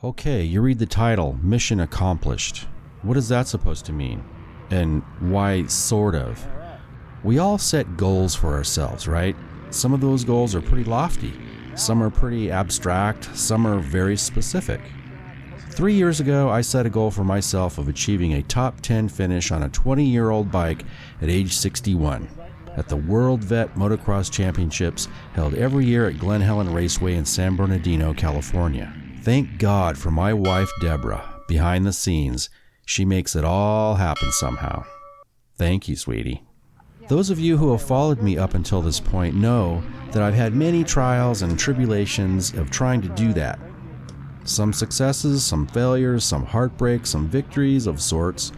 Okay, you read the title, Mission Accomplished. What is that supposed to mean? And why sort of? We all set goals for ourselves, right? Some of those goals are pretty lofty. Some are pretty abstract. Some are very specific. 3 years ago, I set a goal for myself of achieving a top 10 finish on a 20-year-old bike at age 61 at the World Vet Motocross Championships held every year at Glen Helen Raceway in San Bernardino, California. Thank God for my wife, Deborah, behind the scenes. She makes it all happen somehow. Thank you, sweetie. Those of you who have followed me up until this point know that I've had many trials and tribulations of trying to do that. Some successes, some failures, some heartbreaks, some victories of sorts.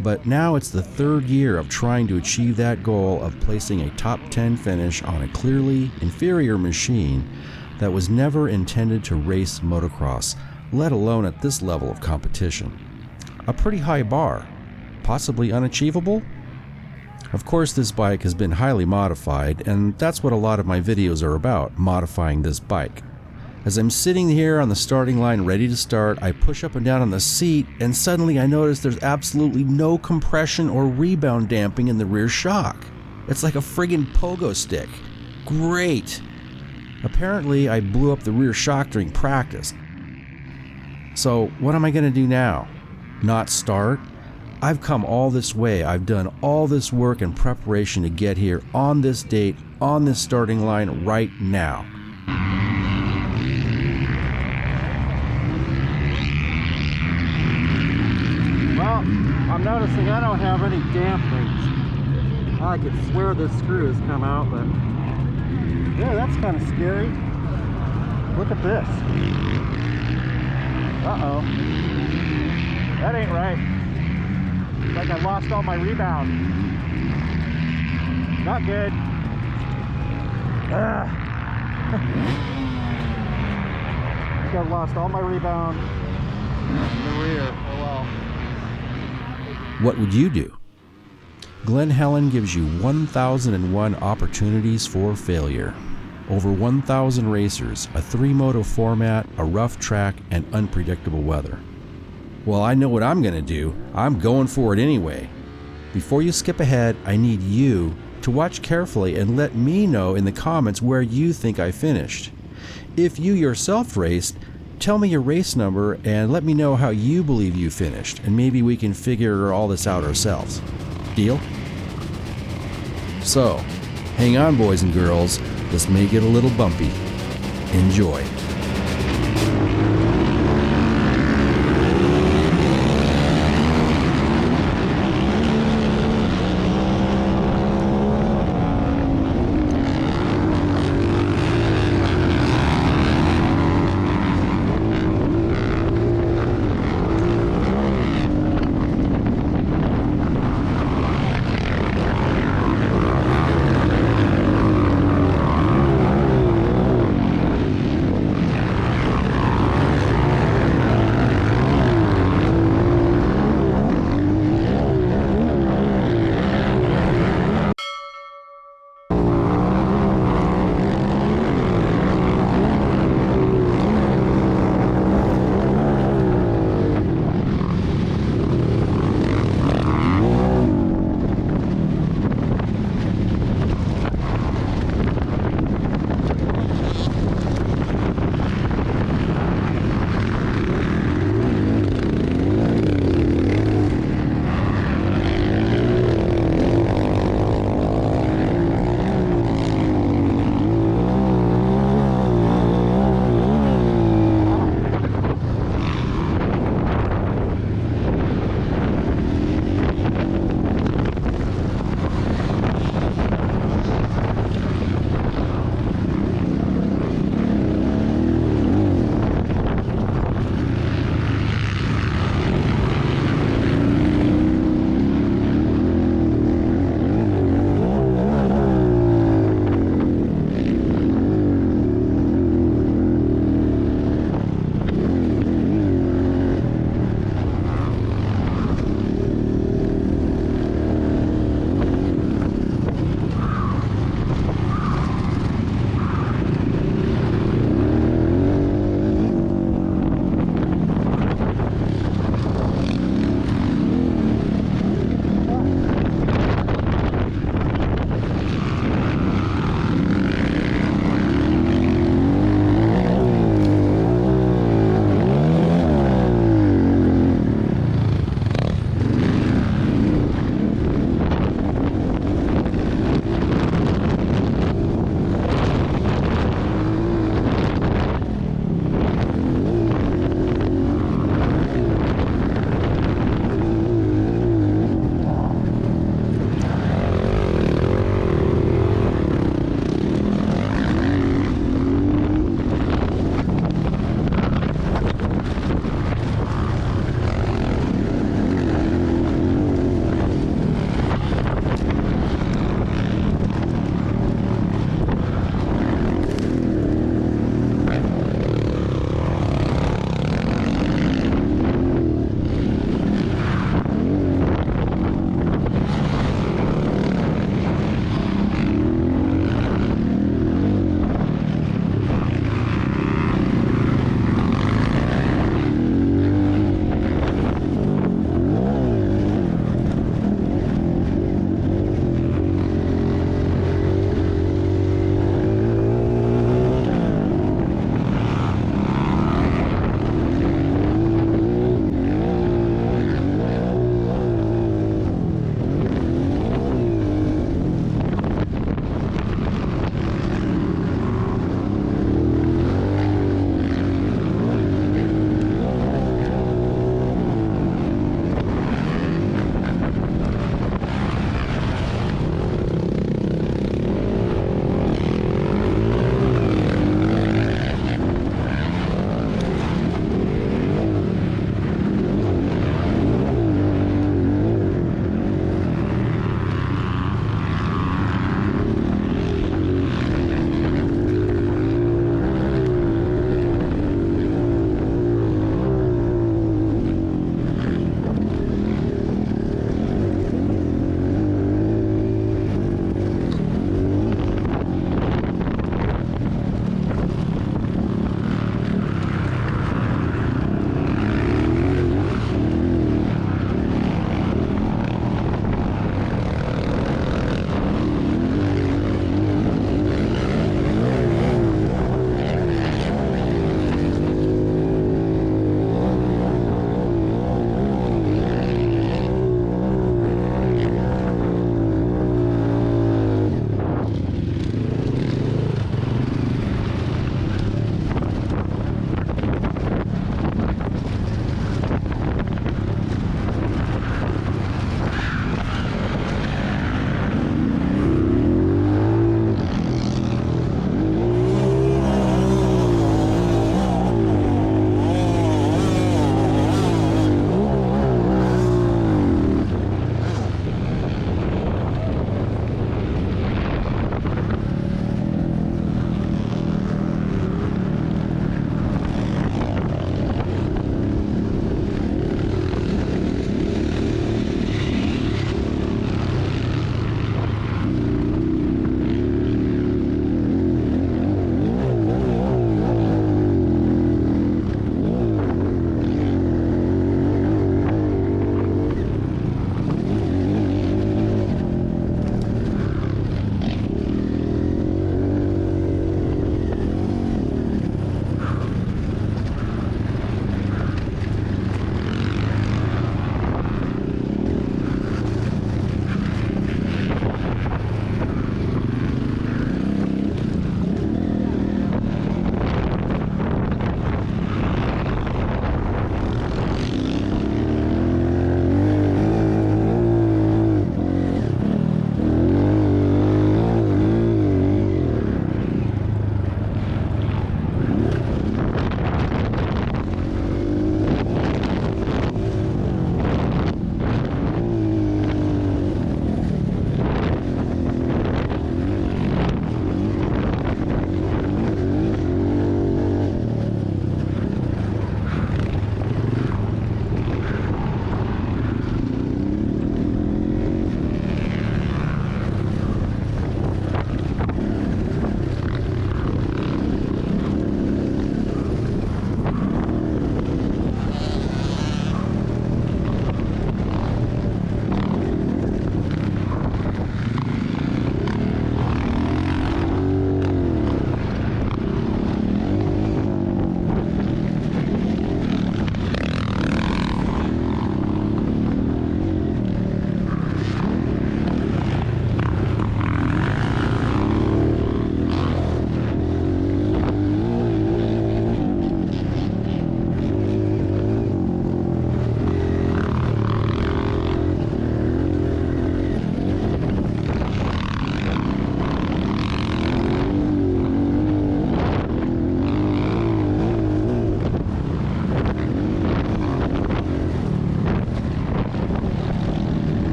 But now it's the 3rd year of trying to achieve that goal of placing a top 10 finish on a clearly inferior machine that was never intended to race motocross, let alone at this level of competition. A pretty high bar, possibly unachievable? Of course, this bike has been highly modified, and that's what a lot of my videos are about, modifying this bike. As I'm sitting here on the starting line ready to start, I push up and down on the seat, and suddenly I notice there's absolutely no compression or rebound damping in the rear shock. It's like a friggin' pogo stick. Great! Apparently, I blew up the rear shock during practice. So, what am I going to do now? Not start? I've come all this way. I've done all this work and preparation to get here on this date, on this starting line right now. Well, I'm noticing I don't have any dampenings. I could swear this screw has come out, but yeah, that's kind of scary. Look at this. Uh-oh. That ain't right. It's like I lost all my rebound. Not good. I think I've lost all my rebound in the rear. Oh well. What would you do? Glen Helen gives you 1,001 opportunities for failure. Over 1,000 racers, a 3-moto format, a rough track, and unpredictable weather. Well, I know what I'm going to do. I'm going for it anyway. Before you skip ahead, I need you to watch carefully and let me know in the comments where you think I finished. If you yourself raced, tell me your race number and let me know how you believe you finished, and maybe we can figure all this out ourselves. Deal? So, hang on, boys and girls. This may get a little bumpy. Enjoy.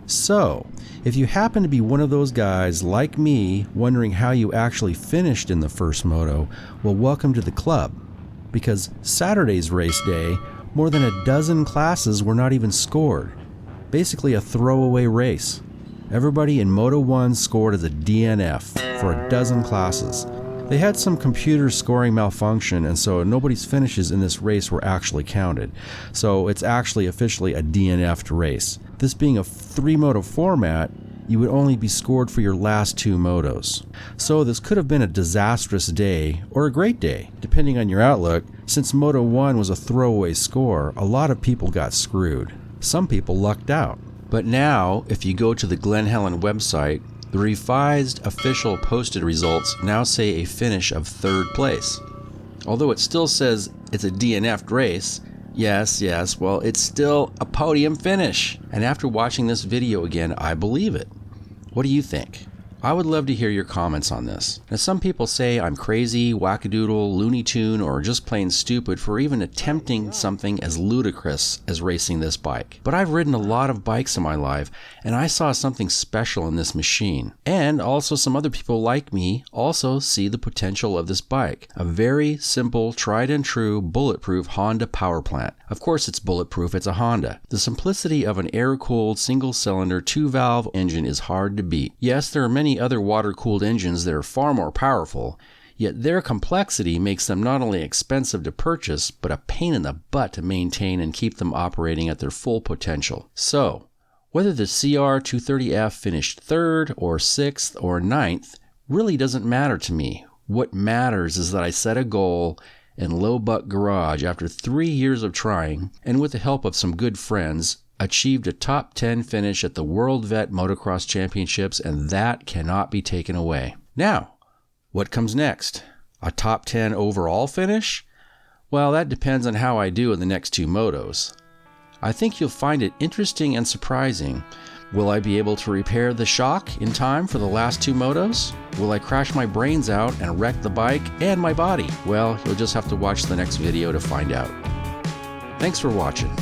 So, if you happen to be one of those guys like me wondering how you actually finished in the first moto, well, welcome to the club. Because Saturday's race day, more than a dozen classes were not even scored. Basically a throwaway race. Everybody in Moto 1 scored as a DNF for a dozen classes. They had some computer scoring malfunction, and so nobody's finishes in this race were actually counted. So it's actually officially a DNF'd race. This being a 3-moto format, you would only be scored for your last 2 motos. So this could have been a disastrous day or a great day, depending on your outlook. Since Moto 1 was a throwaway score, a lot of people got screwed. Some people lucked out. But now, if you go to the Glen Helen website, the revised official posted results now say a finish of 3rd place. Although it still says it's a DNF'd race, yes, well, it's still a podium finish. And after watching this video again, I believe it. What do you think? I would love to hear your comments on this. Now, some people say I'm crazy, wackadoodle, Looney Tune, or just plain stupid for even attempting something as ludicrous as racing this bike. But I've ridden a lot of bikes in my life, and I saw something special in this machine. And also some other people like me also see the potential of this bike. A very simple, tried and true, bulletproof Honda power plant. Of course it's bulletproof, it's a Honda. The simplicity of an air-cooled, single-cylinder, 2-valve engine is hard to beat. Yes, there are many other water-cooled engines that are far more powerful, yet their complexity makes them not only expensive to purchase, but a pain in the butt to maintain and keep them operating at their full potential. So, whether the CR230F finished 3rd or 6th or 9th really doesn't matter to me. What matters is that I set a goal in Low Buck Garage after 3 years of trying, and with the help of some good friends, achieved a top 10 finish at the World Vet Motocross Championships, and that cannot be taken away. Now, what comes next? A top 10 overall finish? Well, that depends on how I do in the next 2 motos. I think you'll find it interesting and surprising. Will I be able to repair the shock in time for the last 2 motos? Will I crash my brains out and wreck the bike and my body? Well, you'll just have to watch the next video to find out. Thanks for watching.